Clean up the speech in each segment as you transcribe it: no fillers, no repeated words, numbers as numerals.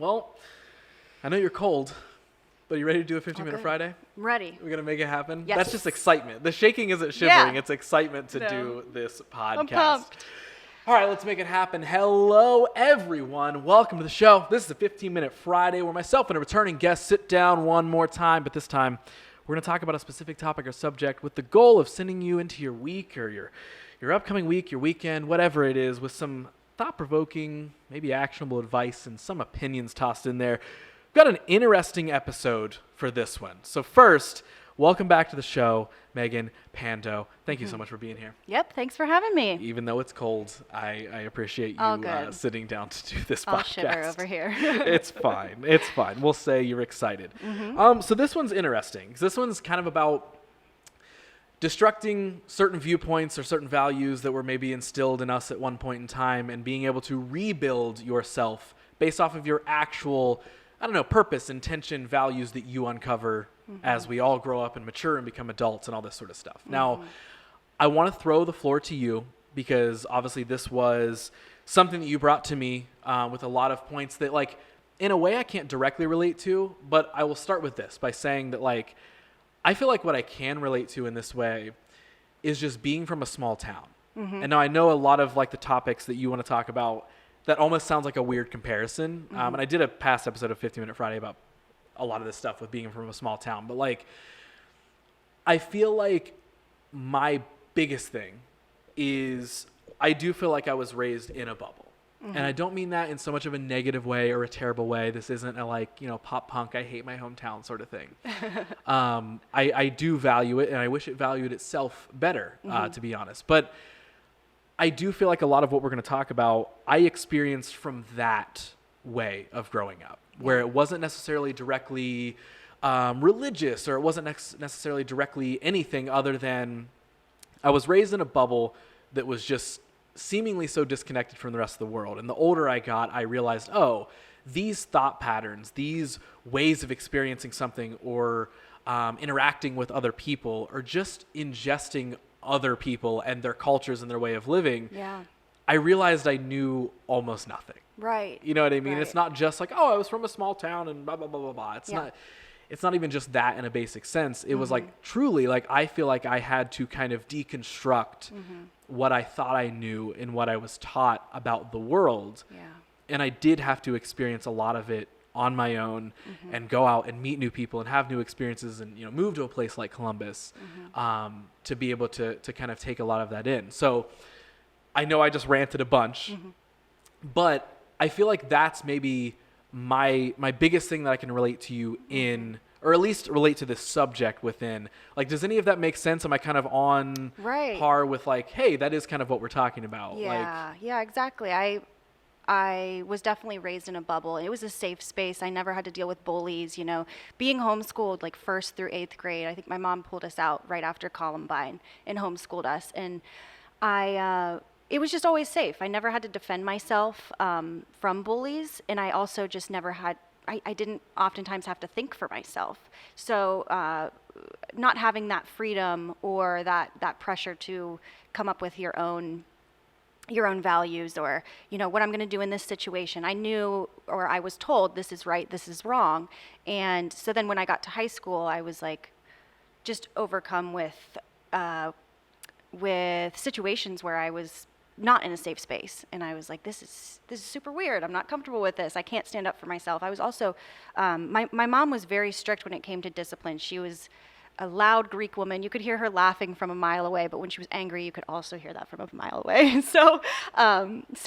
Well, I know you're cold, but are you ready to do a 15-minute Friday? I'm ready. We're going to make it happen? Yes. That's just excitement. The shaking isn't shivering. Yeah. It's excitement to No. do this podcast. I'm pumped. All right, let's make it happen. Hello, everyone. Welcome to the show. This is a 15-minute Friday where myself and a returning guest sit down one more time, but this time we're going to talk about a specific topic or subject with the goal of sending you into your week or your upcoming week, your weekend, whatever it is, with some thought-provoking, maybe actionable advice and some opinions tossed in there. We've got an interesting episode for this one. So first, welcome back to the show, Megan, Pando. Thank you so much for being here. Yep, thanks for having me. Even though it's cold, I appreciate All you good. Sitting down to do this I'll podcast. shiver over here. It's fine. It's fine. We'll say you're excited. So this one's interesting. 'Cause this one's kind of about destructing certain viewpoints or certain values that were maybe instilled in us at one point in time and being able to rebuild yourself based off of your actual, purpose, intention, values that you uncover as we all grow up and mature and become adults and all this sort of stuff. Now, I want to throw the floor to you because obviously this was something that you brought to me with a lot of points that, like, in a way I can't directly relate to, but I will start with this by saying that, like, I feel like what I can relate to in this way is just being from a small town. And now I know a lot of, like, the topics that you want to talk about, that almost sounds like a weird comparison. And I did a past episode of 15-Minute Friday about a lot of this stuff with being from a small town. But, like, I feel like my biggest thing is I do feel like I was raised in a bubble. And I don't mean that in so much of a negative way or a terrible way. This isn't a pop punk, I hate my hometown sort of thing. I do value it, and I wish it valued itself better, to be honest. But I do feel like a lot of what we're going to talk about, I experienced from that way of growing up, where it wasn't necessarily directly religious, or it wasn't necessarily directly anything other than I was raised in a bubble that was just seemingly so disconnected from the rest of the world. And the older I got, I realized, these thought patterns, these ways of experiencing something or interacting with other people, or just ingesting other people and their cultures and their way of living, I realized I knew almost nothing. Right. You know what I mean? Right. It's not just like, I was from a small town and blah, blah, blah, blah, blah. It's not even just that in a basic sense. It was like, truly, like, I feel like I had to kind of deconstruct what I thought I knew and what I was taught about the world. Yeah. And I did have to experience a lot of it on my own and go out and meet new people and have new experiences and, move to a place like Columbus to be able to kind of take a lot of that in. So I know I just ranted a bunch, but I feel like that's maybe my biggest thing that I can relate to you in, or at least relate to this subject within. Like, does any of that make sense? Am I kind of on par with, like, hey, that is kind of what we're talking about? Yeah, exactly. I was definitely raised in a bubble. It was a safe space. I never had to deal with bullies, being homeschooled like 1st through 8th grade. I think my mom pulled us out right after Columbine and homeschooled us. And it was just always safe. I never had to defend myself from bullies. And I also just never had, I didn't oftentimes have to think for myself. So not having that freedom or that pressure to come up with your own values or, what I'm going to do in this situation. I knew, or I was told, this is right, this is wrong. And so then when I got to high school, I was like just overcome with situations where I was not in a safe space. And I was like, this is super weird. I'm not comfortable with this. I can't stand up for myself. I was also, my mom was very strict when it came to discipline. She was a loud Greek woman. You could hear her laughing from a mile away, but when she was angry, you could also hear that from a mile away. So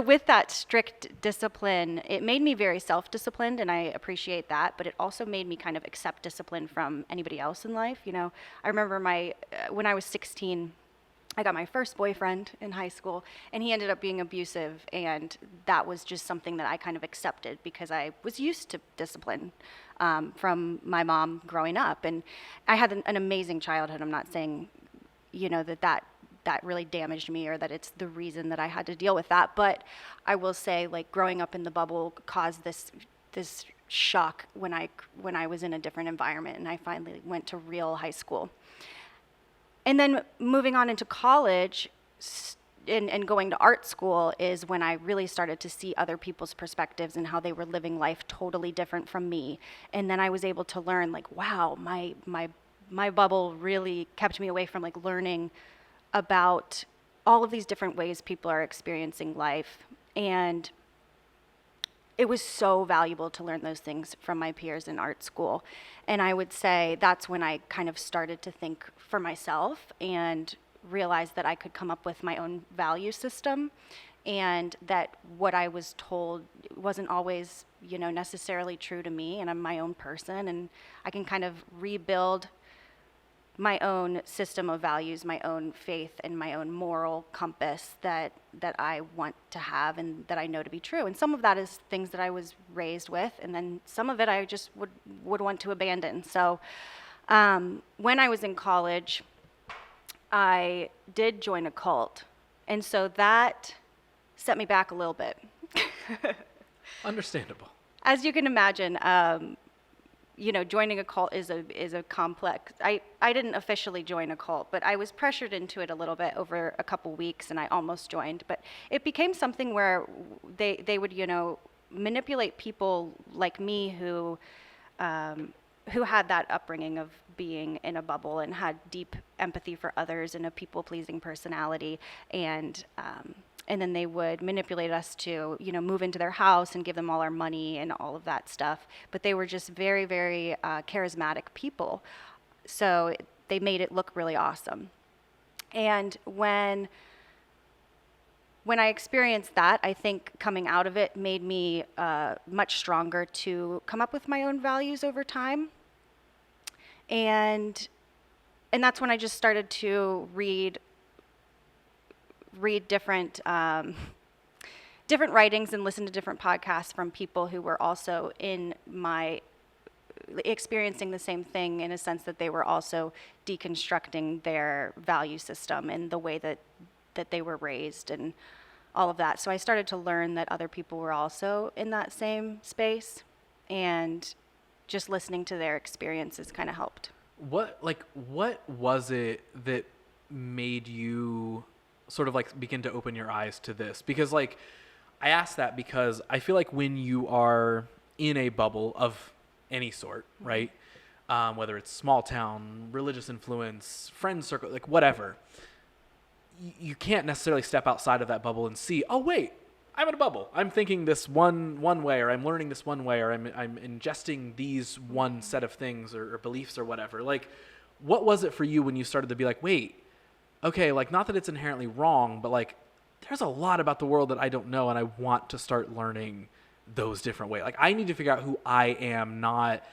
with that strict discipline, it made me very self-disciplined, and I appreciate that, but it also made me kind of accept discipline from anybody else in life. I remember when I was 16, I got my first boyfriend in high school, and he ended up being abusive, and that was just something that I kind of accepted because I was used to discipline from my mom growing up. And I had an amazing childhood. I'm not saying, that really damaged me or that it's the reason that I had to deal with that, but I will say, like, growing up in the bubble caused this shock when I was in a different environment, and I finally went to real high school. And then moving on into college, and going to art school is when I really started to see other people's perspectives and how they were living life totally different from me. And then I was able to learn, like, wow, my bubble really kept me away from like learning about all of these different ways people are experiencing life. And it was so valuable to learn those things from my peers in art school. And I would say that's when I kind of started to think for myself and realized that I could come up with my own value system, and that what I was told wasn't always, necessarily true to me, and I'm my own person, and I can kind of rebuild my own system of values, my own faith, and my own moral compass that I want to have and that I know to be true. And some of that is things that I was raised with, and then some of it I just would want to abandon. So when I was in college, I did join a cult, and so that set me back a little bit. Understandable. As you can imagine, joining a cult is a complex. I didn't officially join a cult, but I was pressured into it a little bit over a couple weeks, and I almost joined. But it became something where they would, manipulate people like me who had that upbringing of being in a bubble and had deep empathy for others and a people-pleasing personality, and then they would manipulate us to, move into their house and give them all our money and all of that stuff. But they were just very, very charismatic people. So they made it look really awesome. And when I experienced that, I think coming out of it made me much stronger to come up with my own values over time. And that's when I just started to read different different writings and listen to different podcasts from people who were also experiencing the same thing, in a sense that they were also deconstructing their value system and the way that they were raised and all of that. So I started to learn that other people were also in that same space, and just listening to their experiences kind of helped. What was it that made you sort of like begin to open your eyes to this? Because I ask that because I feel like when you are in a bubble of any sort, right? Whether it's small town, religious influence, friend circle, like whatever, you can't necessarily step outside of that bubble and see, oh wait, I'm in a bubble. I'm thinking this one way, or I'm learning this one way, or I'm ingesting these one set of things or beliefs or whatever. Like, what was it for you when you started to be like, wait, okay, like, not that it's inherently wrong, but like, there's a lot about the world that I don't know, and I want to start learning those different ways. Like, I need to figure out who I am, not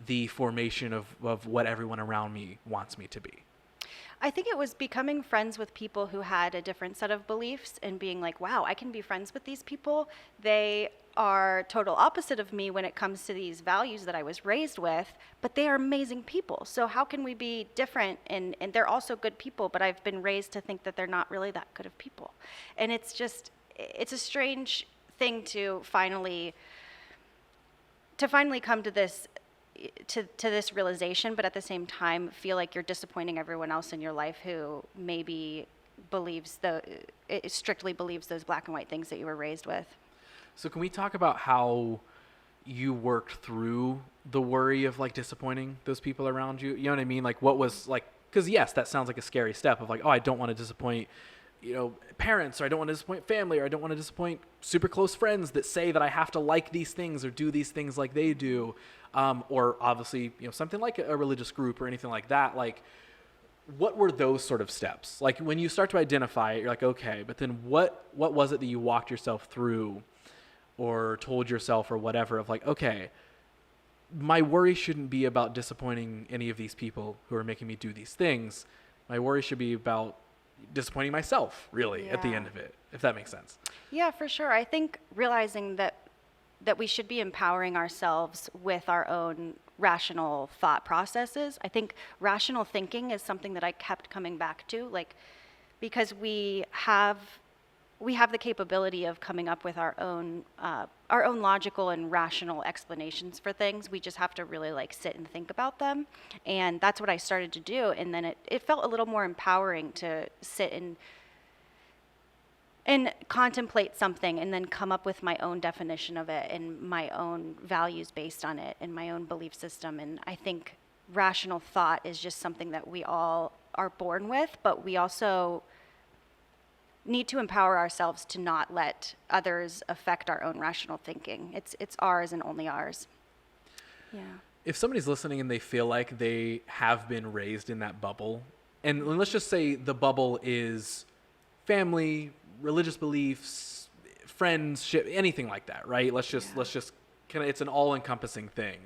the formation of what everyone around me wants me to be. I think it was becoming friends with people who had a different set of beliefs and being like, wow, I can be friends with these people. They are total opposite of me when it comes to these values that I was raised with, but they are amazing people. So how can we be different? And they're also good people, but I've been raised to think that they're not really that good of people. And it's a strange thing to finally come to this realization, but at the same time feel like you're disappointing everyone else in your life who maybe strictly believes those black and white things that you were raised with. So can we talk about how you worked through the worry of like disappointing those people around you? You know what I mean? Like, what was like, because yes, that sounds like a scary step of like, oh, I don't want to disappoint, parents, or I don't want to disappoint family, or I don't want to disappoint super close friends that say that I have to like these things or do these things like they do. Or obviously, something like a religious group or anything like that. Like, what were those sort of steps? Like, when you start to identify it, you're like, okay, but then what was it that you walked yourself through or told yourself or whatever of like, okay, my worry shouldn't be about disappointing any of these people who are making me do these things. My worry should be about disappointing myself, really, at the end of it, if that makes sense. Yeah, for sure. I think realizing that we should be empowering ourselves with our own rational thought processes. I think rational thinking is something that I kept coming back to, like, because we have the capability of coming up with our own logical and rational explanations for things. We just have to really like sit and think about them. And that's what I started to do. And then it felt a little more empowering to sit and and contemplate something and then come up with my own definition of it and my own values based on it and my own belief system. And I think rational thought is just something that we all are born with, but we also need to empower ourselves to not let others affect our own rational thinking. It's ours and only ours. Yeah. If somebody's listening and they feel like they have been raised in that bubble, and let's just say the bubble is family, religious beliefs, friendship, anything like that, right? Let's just kind of, it's an all-encompassing thing.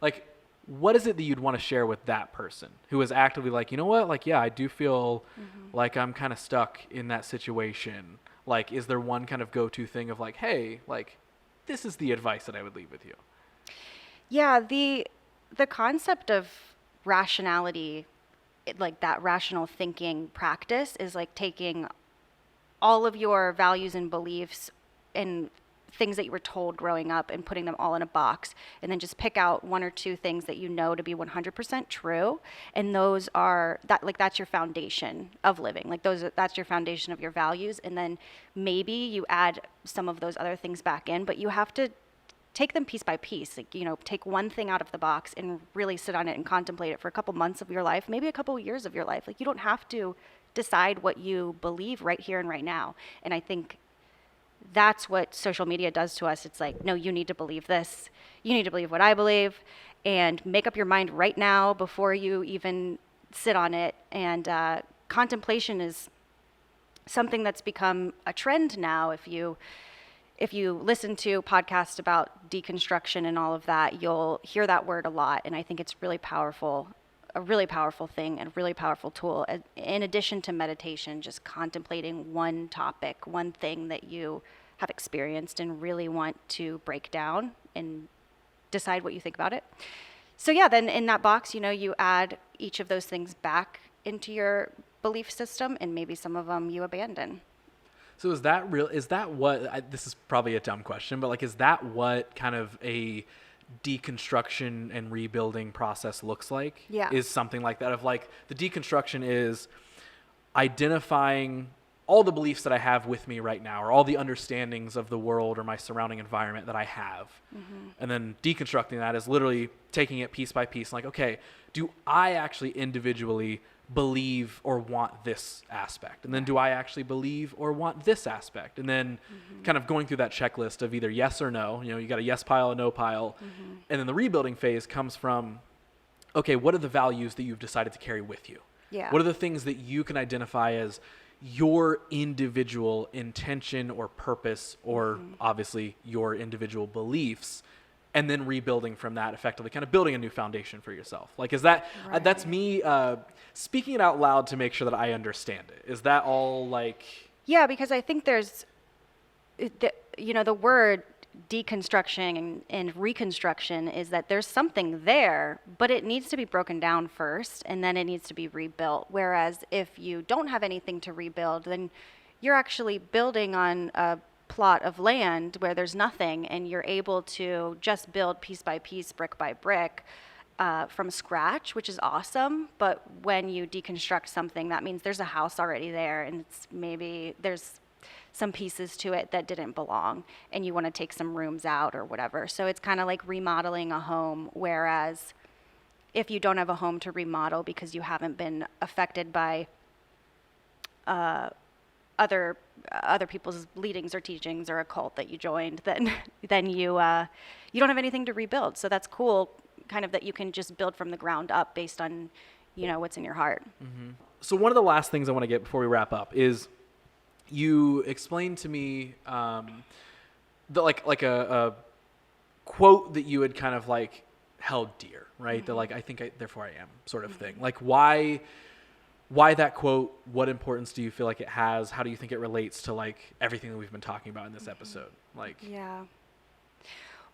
Like, what is it that you'd want to share with that person who is actively like, you know what? Like, yeah, I do feel like I'm kind of stuck in that situation. Like, is there one kind of go-to thing of like, hey, like, this is the advice that I would leave with you? Yeah, the concept of rationality, like that rational thinking practice, is like taking all of your values and beliefs and things that you were told growing up and putting them all in a box, and then just pick out one or two things that you know to be 100% true, and those are that's your foundation of living. Like that's your foundation of your values, and then maybe you add some of those other things back in, but you have to take them piece by piece. Like, take one thing out of the box and really sit on it and contemplate it for a couple months of your life, maybe a couple years of your life. Like, you don't have to decide what you believe right here and right now. And I think that's what social media does to us. It's like, no, you need to believe this. You need to believe what I believe, and make up your mind right now before you even sit on it. And contemplation is something that's become a trend now. If you listen to podcasts about deconstruction and all of that, you'll hear that word a lot. And I think it's really powerful, a really powerful thing and a really powerful tool. In addition to meditation, just contemplating one topic, one thing that you have experienced and really want to break down and decide what you think about it. So yeah, then in that box, you add each of those things back into your belief system, and maybe some of them you abandon. So is that real? Is that what, this is probably a dumb question, but like, is that what kind of a deconstruction and rebuilding process looks like? Yeah. Is something like that, of like, the deconstruction is identifying all the beliefs that I have with me right now, or all the understandings of the world or my surrounding environment that I have. And then deconstructing that is literally taking it piece by piece, like, okay, do I actually individually believe or want this aspect? And then do I actually believe or want this aspect? And then kind of going through that checklist of either yes or no. You got a yes pile, a no pile. And then the rebuilding phase comes from, okay, what are the values that you've decided to carry with you? Yeah. What are the things that you can identify as your individual intention or purpose, or obviously your individual beliefs? And then rebuilding from that, effectively kind of building a new foundation for yourself. Like, is that, Right. That's me speaking it out loud to make sure that I understand it. Is that all like? Yeah, because I think there's, the word deconstruction and reconstruction is that there's something there, but it needs to be broken down first, and then it needs to be rebuilt. Whereas if you don't have anything to rebuild, then you're actually building on a plot of land where there's nothing, and you're able to just build piece by piece, brick by brick, from scratch, which is awesome. But when you deconstruct something, that means there's a house already there, and maybe there's some pieces to it that didn't belong, and you want to take some rooms out or whatever. So it's kind of like remodeling a home, whereas if you don't have a home to remodel because you haven't been affected by other people's leadings or teachings or a cult that you joined, then you don't have anything to rebuild. So that's cool, kind of, that you can just build from the ground up based on what's in your heart. So one of the last things I want to get before we wrap up is, you explained to me a quote that you had kind of like held dear, right? That like, I think therefore I am, sort of thing. Like, why that quote? What importance do you feel like it has? How do you think it relates to like everything that we've been talking about in this episode? Like, Yeah.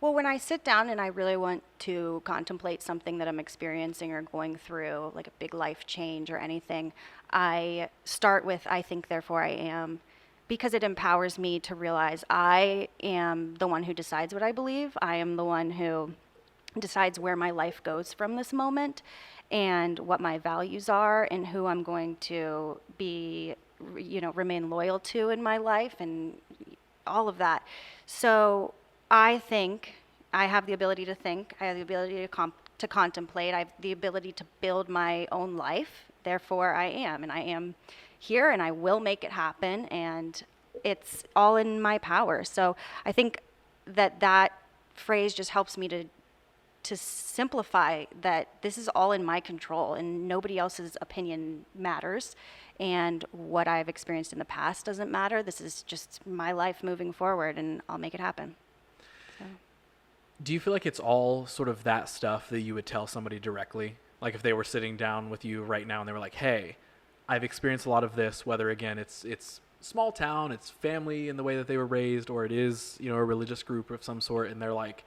Well, when I sit down and I really want to contemplate something that I'm experiencing or going through, like a big life change or anything, I start with I think, therefore I am, because it empowers me to realize I am the one who decides what I believe. I am the one who decides where my life goes from this moment, and what my values are, and who I'm going to be remain loyal to in my life and all of that. So I think I have the ability to think. I have the ability to contemplate. I have the ability to build my own life. Therefore, I am here, and I will make it happen. And it's all in my power. So I think that phrase just helps me to simplify that this is all in my control, and nobody else's opinion matters. And what I've experienced in the past doesn't matter. This is just my life moving forward, and I'll make it happen. So. Do you feel like it's all sort of that stuff that you would tell somebody directly? Like if they were sitting down with you right now and they were like, hey, I've experienced a lot of this, whether again it's small town, it's family in the way that they were raised, or it is, a religious group of some sort, and they're like,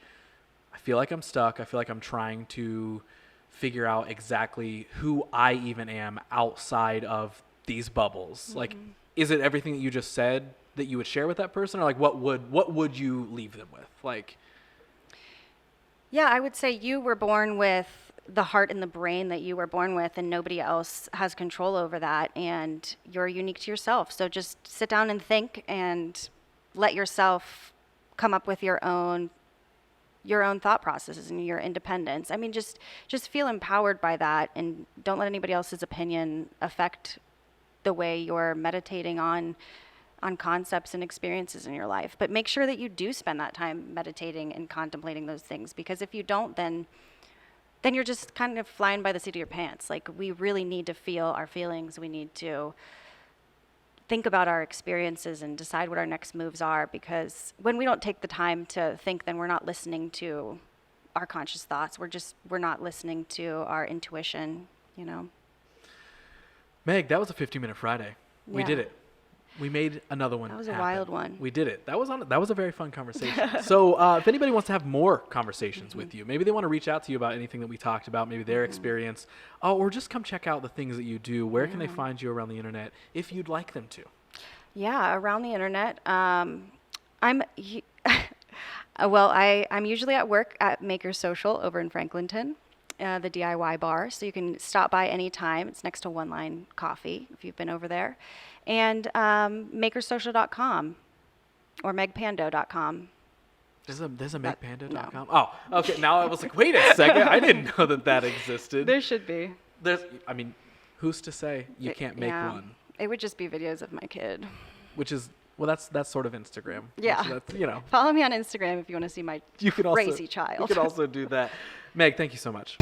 I feel like I'm stuck. I feel like I'm trying to figure out exactly who I even am outside of these bubbles. Mm-hmm. Like, is it everything that you just said that you would share with that person, or like what would you leave them with? Like, yeah, I would say you were born with the heart and the brain that you were born with, and nobody else has control over that, and you're unique to yourself. So just sit down and think and let yourself come up with your own thought processes and your independence. I mean, just feel empowered by that, and don't let anybody else's opinion affect the way you're meditating on concepts and experiences in your life. But make sure that you do spend that time meditating and contemplating those things, because if you don't, then you're just kind of flying by the seat of your pants. Like, we really need to feel our feelings. We need to think about our experiences and decide what our next moves are, because when we don't take the time to think, then we're not listening to our conscious thoughts. We're not listening to our intuition, Meg, that was a 15-minute Friday. Yeah. We did it. We made another one. That was a happen. wild one. We did it. That was a very fun conversation. So if anybody wants to have more conversations with you, maybe they want to reach out to you about anything that we talked about, maybe their experience, or just come check out the things that you do. Where can they find you around the internet if you'd like them to? Yeah, around the internet. I'm usually at work at Maker Social over in Franklinton, the DIY bar. So you can stop by anytime. It's next to One Line Coffee if you've been over there. And makersocial.com or megpando.com. There's a megpando.com? No. Oh, okay. Now I was like, wait a second. I didn't know that existed. There should be. Who's to say you can't make one? It would just be videos of my kid. Which is, that's sort of Instagram. Yeah. That's, Follow me on Instagram if you want to see my crazy child. You can also do that. Meg, thank you so much.